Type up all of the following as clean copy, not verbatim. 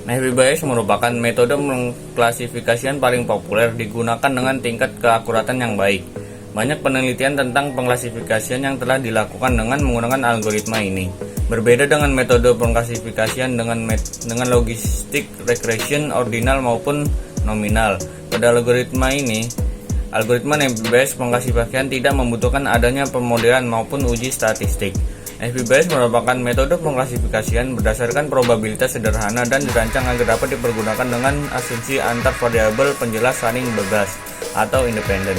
Naive Bayes merupakan metode pengklasifikasian paling populer digunakan dengan tingkat keakuratan yang baik. Banyak penelitian tentang pengklasifikasian yang telah dilakukan dengan menggunakan algoritma ini. Berbeda dengan metode pengklasifikasian dengan logistik regression ordinal maupun nominal. Pada algoritma ini, algoritma Naive Bayes pengklasifikasian tidak membutuhkan adanya pemodelan maupun uji statistik. Naive Bayes merupakan metode pengklasifikasian berdasarkan probabilitas sederhana dan dirancang agar dapat dipergunakan dengan asumsi antar variabel penjelas saling bebas atau independen.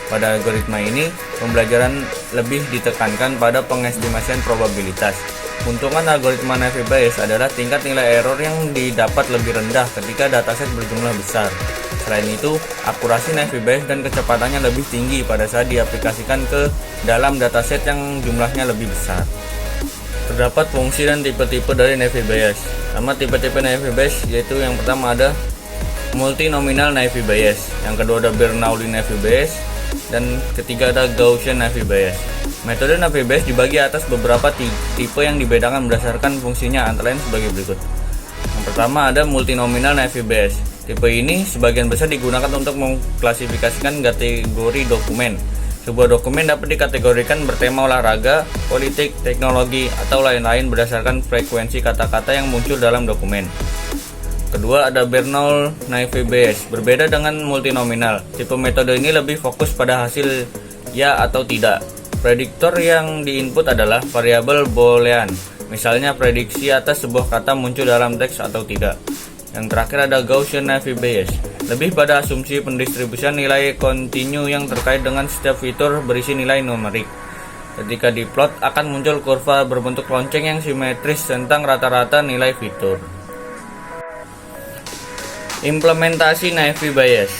Pada algoritma ini, pembelajaran lebih ditekankan pada pengestimasian probabilitas. Keuntungan algoritma Naive Bayes adalah tingkat nilai error yang didapat lebih rendah ketika dataset berjumlah besar. Selain itu, akurasi Naive Bayes dan kecepatannya lebih tinggi pada saat diaplikasikan ke dalam dataset yang jumlahnya lebih besar. Terdapat fungsi dan tipe-tipe dari Naive Bayes. Sama tipe-tipe Naive Bayes yaitu yang pertama ada multinomial Naive Bayes, yang kedua ada Bernoulli Naive Bayes, dan ketiga ada Gaussian Naive Bayes. Metode Naive Bayes dibagi atas beberapa tipe yang dibedakan berdasarkan fungsinya, antara lain sebagai berikut. Yang pertama ada multinomial Naive Bayes. Tipe ini sebagian besar digunakan untuk mengklasifikasikan kategori dokumen. Sebuah dokumen dapat dikategorikan bertema olahraga, politik, teknologi, atau lain-lain berdasarkan frekuensi kata-kata yang muncul dalam dokumen. Kedua ada Bernoulli Naive Bayes. Berbeda dengan multinomial, tipe metode ini lebih fokus pada hasil ya atau tidak. Prediktor yang diinput adalah variabel boolean, misalnya prediksi atas sebuah kata muncul dalam teks atau tidak. Yang terakhir ada Gaussian Naive Bayes, lebih pada asumsi pendistribusian nilai kontinu yang terkait dengan setiap fitur berisi nilai numerik. Ketika diplot akan muncul kurva berbentuk lonceng yang simetris tentang rata-rata nilai fitur. Implementasi Naive Bayes.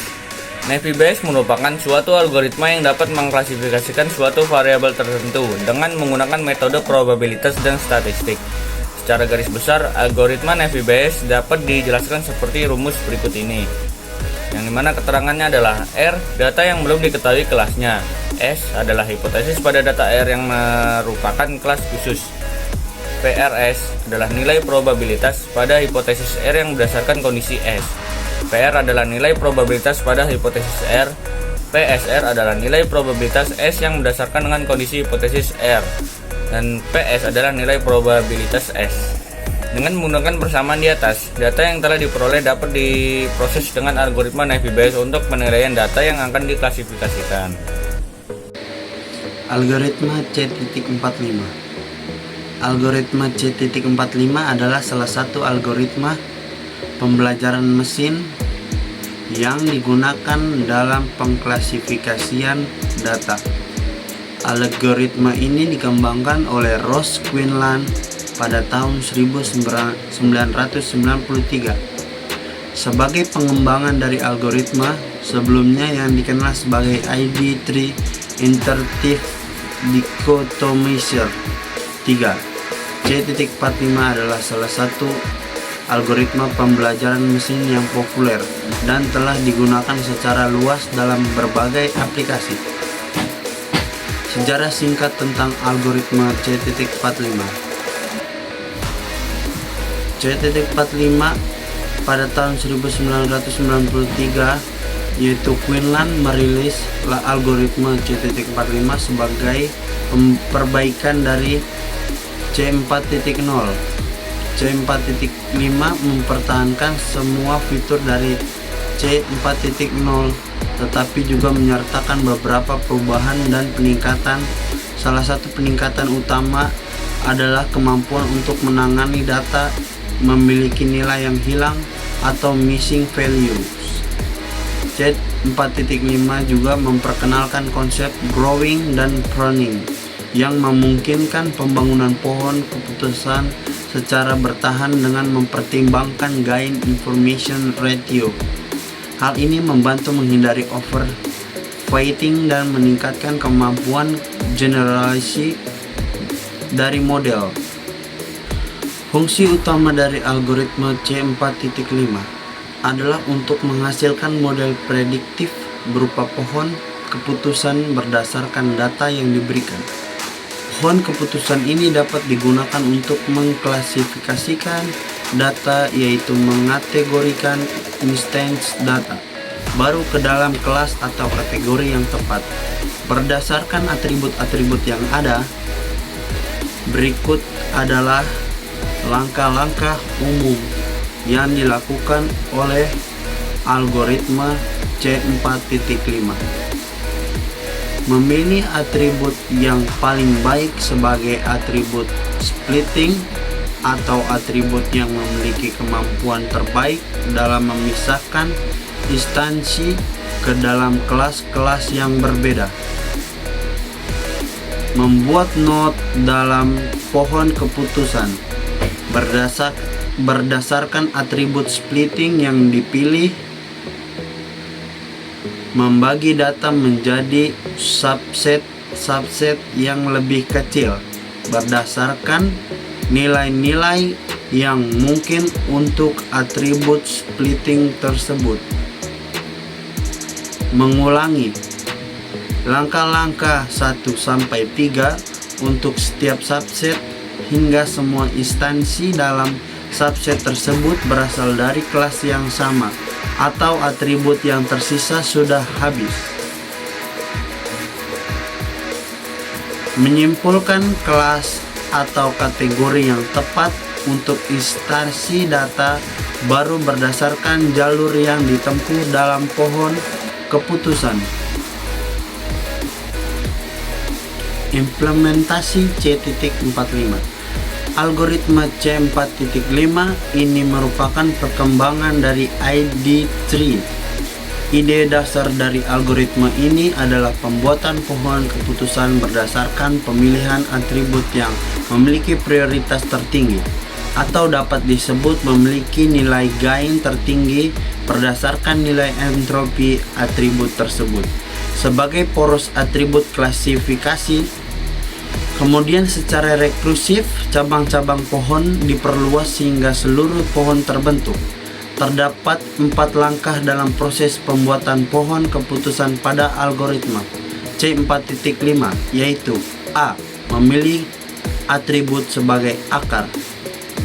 Naive Bayes merupakan suatu algoritma yang dapat mengklasifikasikan suatu variabel tertentu dengan menggunakan metode probabilitas dan statistik. Secara garis besar, algoritma Naive Bayes dapat dijelaskan seperti rumus berikut ini, yang dimana keterangannya adalah R, data yang belum diketahui kelasnya. S adalah hipotesis pada data R yang merupakan kelas khusus. PRS adalah nilai probabilitas pada hipotesis R yang berdasarkan kondisi S. PR adalah nilai probabilitas pada hipotesis R. PSR adalah nilai probabilitas S yang berdasarkan dengan kondisi hipotesis R. Dan PS adalah nilai probabilitas S. Dengan menggunakan persamaan di atas, data yang telah diperoleh dapat diproses dengan algoritma Naive Bayes untuk penilaian data yang akan diklasifikasikan. Algoritma C.45. Algoritma C.45 adalah salah satu algoritma pembelajaran mesin yang digunakan dalam pengklasifikasian data. Algoritma ini dikembangkan oleh Ross Quinlan pada tahun 1993. Sebagai pengembangan dari algoritma sebelumnya yang dikenal sebagai ID3 Iterative Dichotomizer 3, C.45 adalah salah satu algoritma pembelajaran mesin yang populer dan telah digunakan secara luas dalam berbagai aplikasi. Sejarah singkat tentang algoritma C.45. C.45 pada tahun 1993, yaitu Quinlan merilis algoritma C.45 sebagai perbaikan dari C4.0. C4.5 mempertahankan semua fitur dari C4.0, tetapi juga menyertakan beberapa perubahan dan peningkatan. Salah satu peningkatan utama adalah kemampuan untuk menangani data memiliki nilai yang hilang atau missing values. C4.5 juga memperkenalkan konsep growing dan pruning yang memungkinkan pembangunan pohon keputusan secara bertahan dengan mempertimbangkan gain information ratio. Hal ini membantu menghindari overfitting dan meningkatkan kemampuan generalisasi dari model. Fungsi utama dari algoritma C4.5 adalah untuk menghasilkan model prediktif berupa pohon keputusan berdasarkan data yang diberikan. Pohon keputusan ini dapat digunakan untuk mengklasifikasikan data, yaitu mengategorikan instance data baru ke dalam kelas atau kategori yang tepat. Berdasarkan atribut-atribut yang ada, berikut adalah langkah-langkah umum yang dilakukan oleh algoritma C4.5. Memilih atribut yang paling baik sebagai atribut splitting atau atribut yang memiliki kemampuan terbaik dalam memisahkan instansi ke dalam kelas-kelas yang berbeda. Membuat node dalam pohon keputusan berdasarkan atribut splitting yang dipilih. Membagi data menjadi subset yang lebih kecil berdasarkan nilai-nilai yang mungkin untuk atribut splitting tersebut. Mengulangi langkah-langkah 1-3 untuk setiap subset hingga semua instansi dalam subset tersebut berasal dari kelas yang sama atau atribut yang tersisa sudah habis. Menyimpulkan kelas atau kategori yang tepat untuk instansi data baru berdasarkan jalur yang ditempuh dalam pohon keputusan. Implementasi C.45. Algoritma C4.5 ini merupakan perkembangan dari ID3. Ide dasar dari algoritma ini adalah pembuatan pohon keputusan berdasarkan pemilihan atribut yang memiliki prioritas tertinggi atau dapat disebut memiliki nilai gain tertinggi berdasarkan nilai entropi atribut tersebut sebagai poros atribut klasifikasi. Kemudian secara rekursif, cabang-cabang pohon diperluas sehingga seluruh pohon terbentuk. Terdapat 4 langkah dalam proses pembuatan pohon keputusan pada algoritma C4.5, yaitu A. Memilih atribut sebagai akar.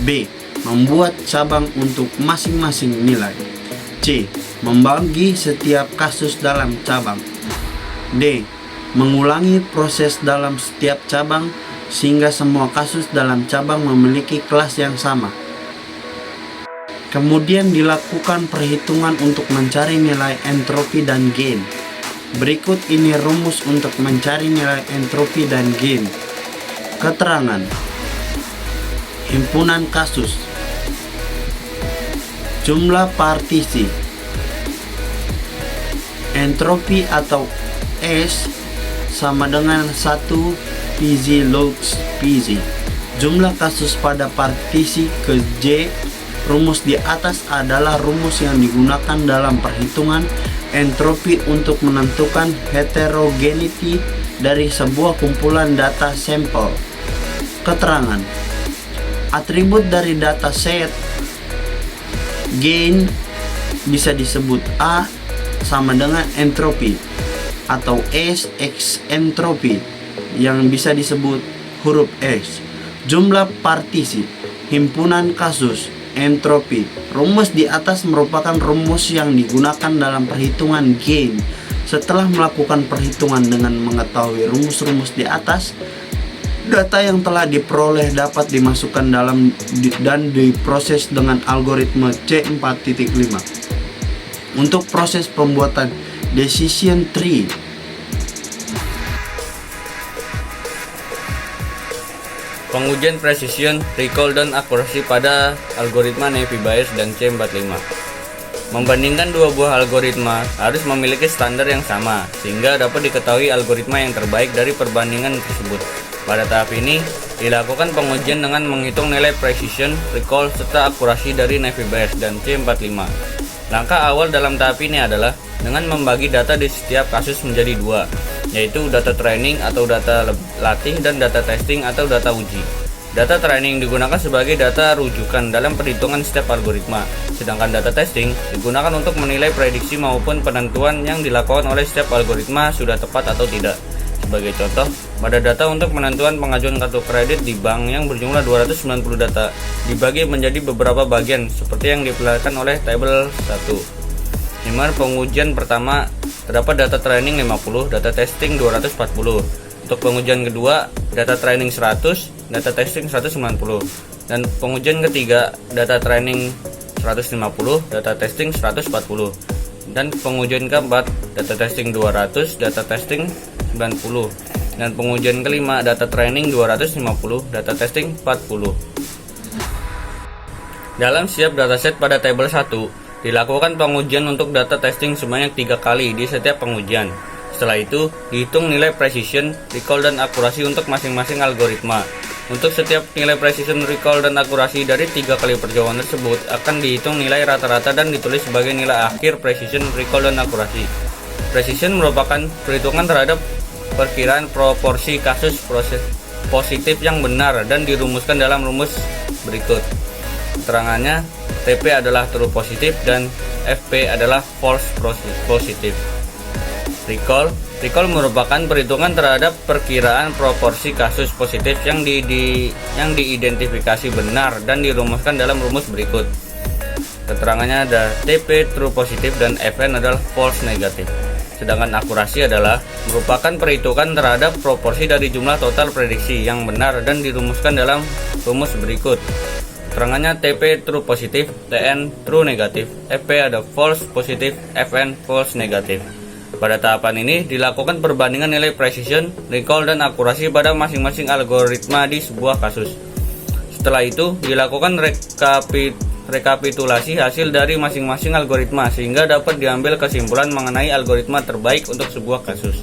B. Membuat cabang untuk masing-masing nilai. C. Membagi setiap kasus dalam cabang. D. Mengulangi proses dalam setiap cabang sehingga semua kasus dalam cabang memiliki kelas yang sama. Kemudian dilakukan perhitungan untuk mencari nilai entropi dan gain. Berikut ini rumus untuk mencari nilai entropi dan gain. Keterangan. Himpunan kasus. Jumlah partisi. Entropi atau S sama dengan 1 PZ log PZ. Jumlah kasus pada partisi ke J. Rumus di atas adalah rumus yang digunakan dalam perhitungan entropi untuk menentukan heterogeneity dari sebuah kumpulan data sampel. Keterangan. Atribut dari data set gain bisa disebut A sama dengan entropi atau S X entropi yang bisa disebut huruf S. Jumlah partisi, himpunan kasus, entropi. Rumus di atas merupakan rumus yang digunakan dalam perhitungan gain. Setelah melakukan perhitungan dengan mengetahui rumus-rumus di atas, data yang telah diperoleh dapat dimasukkan dalam dan diproses dengan algoritma C4.5. Untuk proses pembuatan decision tree. Pengujian precision, recall, dan akurasi pada algoritma Naive Bayes dan C45. Membandingkan dua buah algoritma harus memiliki standar yang sama, sehingga dapat diketahui algoritma yang terbaik dari perbandingan tersebut. Pada tahap ini, dilakukan pengujian dengan menghitung nilai precision, recall, serta akurasi dari Naive Bayes dan C45. Langkah awal dalam tahap ini adalah dengan membagi data di setiap kasus menjadi dua, yaitu data training atau data latih dan data testing atau data uji. Data training digunakan sebagai data rujukan dalam perhitungan setiap algoritma, sedangkan data testing digunakan untuk menilai prediksi maupun penentuan yang dilakukan oleh setiap algoritma sudah tepat atau tidak. Sebagai contoh, Pada data untuk penentuan pengajuan kartu kredit di bank yang berjumlah 290 data dibagi menjadi beberapa bagian seperti yang diperlihatkan oleh tabel 1. Dimana pengujian pertama terdapat data training 50, data testing 240. Untuk pengujian kedua, data training 100, data testing 190. Dan pengujian ketiga, data training 150, data testing 140. Dan pengujian keempat, data testing 200, data testing 90. Dan pengujian kelima, data training 250, data testing 40. Dalam setiap dataset pada tabel 1, dilakukan pengujian untuk data testing sebanyak 3 kali di setiap pengujian. Setelah itu, dihitung nilai precision, recall, dan akurasi untuk masing-masing algoritma. Untuk setiap nilai precision, recall, dan akurasi dari 3 kali percobaan tersebut, akan dihitung nilai rata-rata dan ditulis sebagai nilai akhir precision, recall, dan akurasi. Precision merupakan perhitungan terhadap perkiraan proporsi kasus positif yang benar dan dirumuskan dalam rumus berikut. Keterangannya, TP adalah true positif dan FP adalah false positif. Recall merupakan perhitungan terhadap perkiraan proporsi kasus positif yang diidentifikasi benar dan dirumuskan dalam rumus berikut. Keterangannya ada TP true positif dan FN adalah false negatif. Sedangkan akurasi adalah merupakan perhitungan terhadap proporsi dari jumlah total prediksi yang benar dan dirumuskan dalam rumus berikut. Keterangannya TP true positif, TN true negatif, FP ada false positif, FN false negatif. Pada tahapan ini dilakukan perbandingan nilai precision, recall, dan akurasi pada masing-masing algoritma di sebuah kasus. Setelah itu dilakukan rekapitulasi hasil dari masing-masing algoritma sehingga dapat diambil kesimpulan mengenai algoritma terbaik untuk sebuah kasus.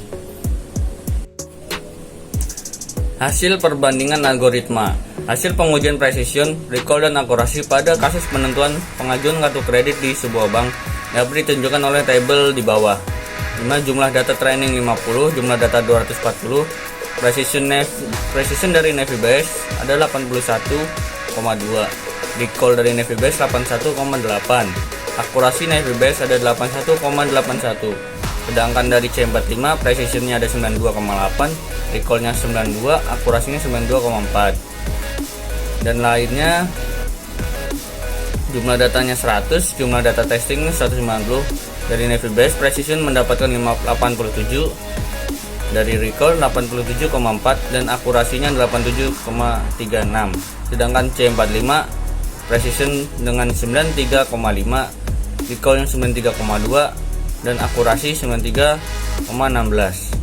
Hasil perbandingan algoritma. Hasil pengujian precision, recall, dan akurasi pada kasus penentuan pengajuan kartu kredit di sebuah bank dapat ditunjukkan oleh tabel di bawah. Dimana jumlah data training 50, jumlah data 240, precision dari Naviebase ada 81,2, recall dari Naviebase 81,8, akurasi Naviebase ada 81,81. Sedangkan dari C45 precisionnya ada 92,8, recallnya 92, akurasinya 92,4. Dan lainnya jumlah datanya 100, jumlah data testing 190. Dari Naviebase precision mendapatkan 87, dari recall 87,4, dan akurasinya 87,36. Sedangkan C45 precision dengan 93,5, recallnya 93,2, dan akurasi 93,16.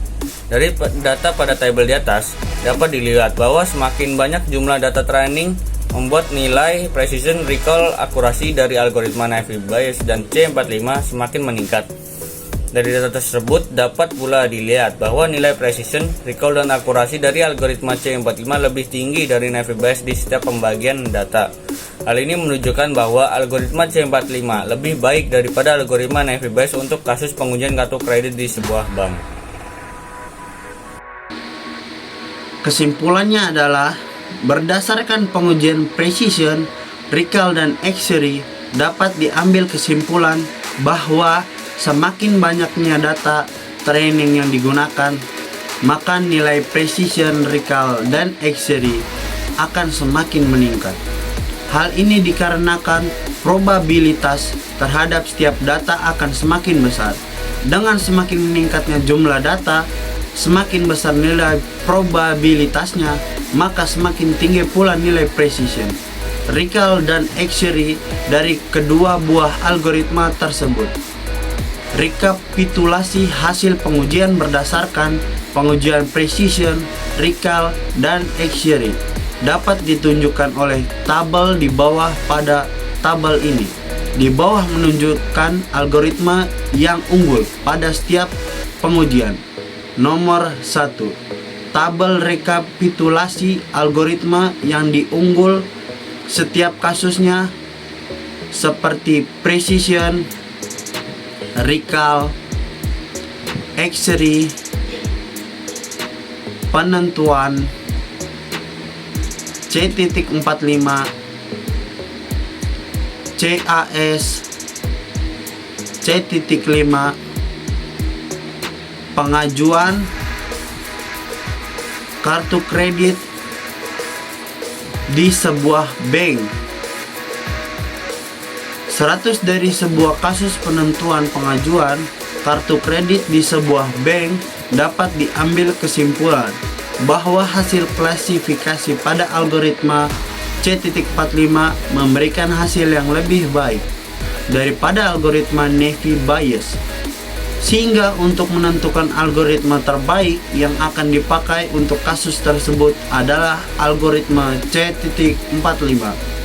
Dari data pada tabel di atas dapat dilihat bahwa semakin banyak jumlah data training membuat nilai precision, recall, akurasi dari algoritma Naviebase dan C45 semakin meningkat. Dari data tersebut dapat pula dilihat bahwa nilai precision, recall, dan akurasi dari algoritma C45 lebih tinggi dari Naviebase di setiap pembagian data. Hal ini menunjukkan bahwa algoritma C45 lebih baik daripada algoritma Naviebase untuk kasus pengujian kartu kredit di sebuah bank. Kesimpulannya adalah berdasarkan pengujian precision, recall, dan accuracy dapat diambil kesimpulan bahwa semakin banyaknya data training yang digunakan, maka nilai precision, recall, dan accuracy akan semakin meningkat. Hal ini dikarenakan probabilitas terhadap setiap data akan semakin besar. Dengan semakin meningkatnya jumlah data, semakin besar nilai probabilitasnya, maka semakin tinggi pula nilai precision, recall, dan accuracy dari kedua buah algoritma tersebut. Rekapitulasi hasil pengujian berdasarkan pengujian precision, recall, dan accuracy dapat ditunjukkan oleh tabel di bawah. Pada tabel ini di bawah menunjukkan algoritma yang unggul pada setiap pengujian. Nomor 1, tabel rekapitulasi algoritma yang diunggul setiap kasusnya seperti precision, recall, accuracy, penentuan, C.45, CAS, C.5, pengajuan, kartu kredit di sebuah bank. 100 dari sebuah kasus penentuan pengajuan kartu kredit di sebuah bank dapat diambil kesimpulan bahwa hasil klasifikasi pada algoritma C.45 memberikan hasil yang lebih baik daripada algoritma Naive Bayes. Sehingga untuk menentukan algoritma terbaik yang akan dipakai untuk kasus tersebut adalah algoritma C.45.